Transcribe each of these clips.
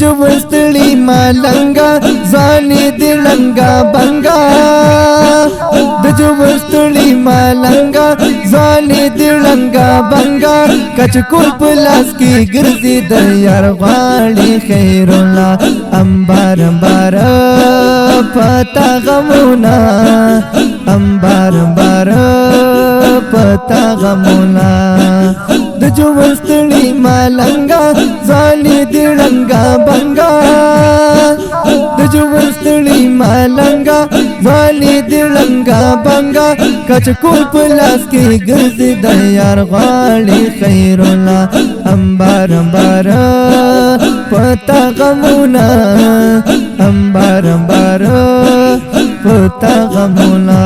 ستړي ملنګا ځواني دې لنګا بنګا د ستړي ملنګا ځواني دې لنګا بنګا کچ کول پلاس کې ګرځي د یار غاړي خیر الله انبار انبار پتا غمونا انبار انبار پتا غمونا د ستړي ملنګا ځواني دې لنګا بنګا د ستړي ملنګا ځواني دې لنګا بنګا کچ کول پلاس کې ګرځي د یار غاړي خیر الله انبار انبار پتا غمونا انبار انبار پتا غمونا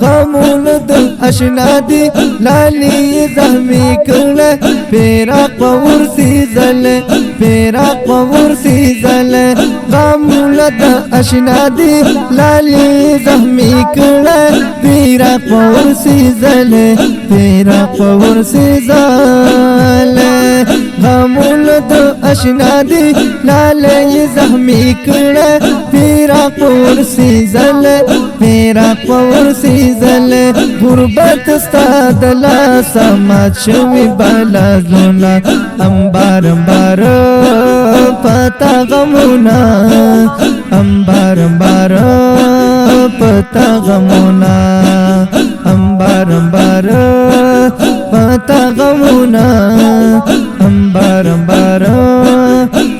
غمونا د اشنا دی لالی زخمی کړه پیرا پور سی زل پیرا پور سی زل غمونا د اشنا دی لالی زخمی کړه پیرا پور سی زل پیرا پور سی زل غمونا د اشنا دی لالی زخمی کړه پیرا پور سی زل پیرا پور سی زل غربت استاد لا سمات شوی بالا زونا انبار انبار پتا غمونا انبار انبار پتا غمونا انبار انبار پتا غمونا انبار انبار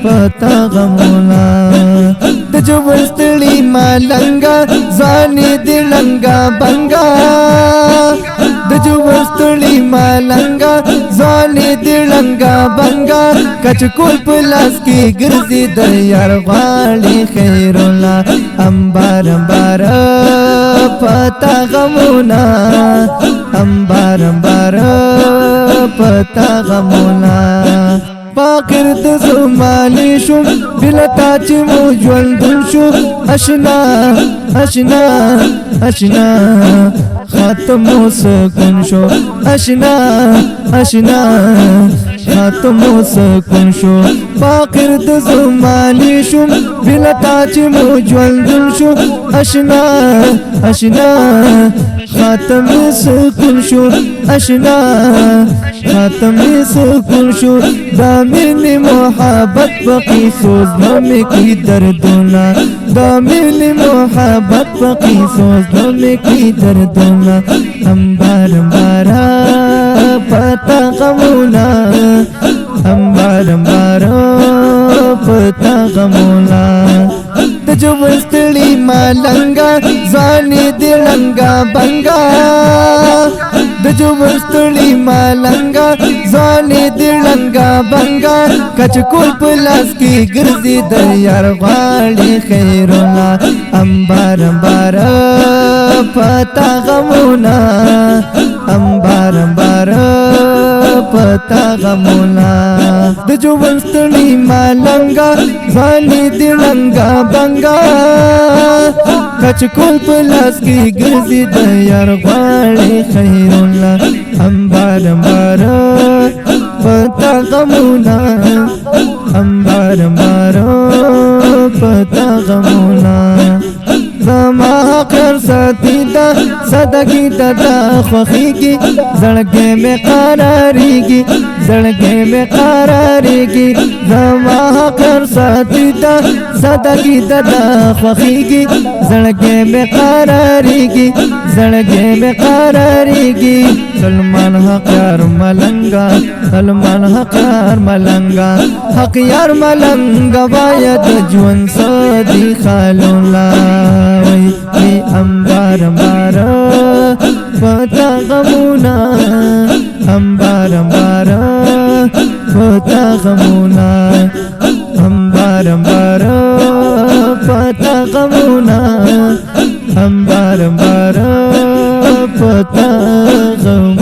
پتا غمونا د ستړي ملنګا ځواني دې لنګا بنګا د ستړي ملنګا ځواني دې لنګا بنګا کچ کول پلاس کې ګرځي د یار غاړي خیر الله انبار انبار پتا غمونا انبار انبار پتا غمونا فاقر د زمانه شو بلتا چې مو ژوند شو اشنا اشنا اشنا ختم سکون شو اشنا اشنا ختم سکون شو فاقر د زمانه شو بلتا چې مو ژوند شو اشنا اشنا ختم سکون شو اشنا ختم سکون شو دا مینی محبت پقی سوز نمی کی دردونا دا مینی محبت پقی سوز نمی کی دردونا انبار انبار پتا غمونا انبار انبار پتا غمونا د ستړي ملنګا ځواني دې لنګا بنګا د ستړي ملنګا ځواني دې لنګا بنګا کچ کول پلاس کې ګرځي د یار غاړي خیر الله انبار انبار پتا غمونا انبار انبار پتا غمونا د ستړي ملنګا ځواني دې لنګا بنګا کچ کول پلاس کې ګرځي د یار غاړي خیر الله انبار انبار پتا غمونا انبار انبار پتا غمونا زما خیر ساتي دا صدقې دا خوخيږي زړګې مې قراريږي زړګې مې قراريږي زما خیر ساتي دا صدقې دا خوخيږي زړګې مې قراريږي زړګې مې قراريږي سلمان حق یار ملنګا سلمان حق یار ملنګا حق یار ملنګا باید ژوند سدي خالولا وی انبار انبار پتا غمونا انبار انبار پتا غمونا انبار انبار پتا غمونا انبار انبار پتا غمونا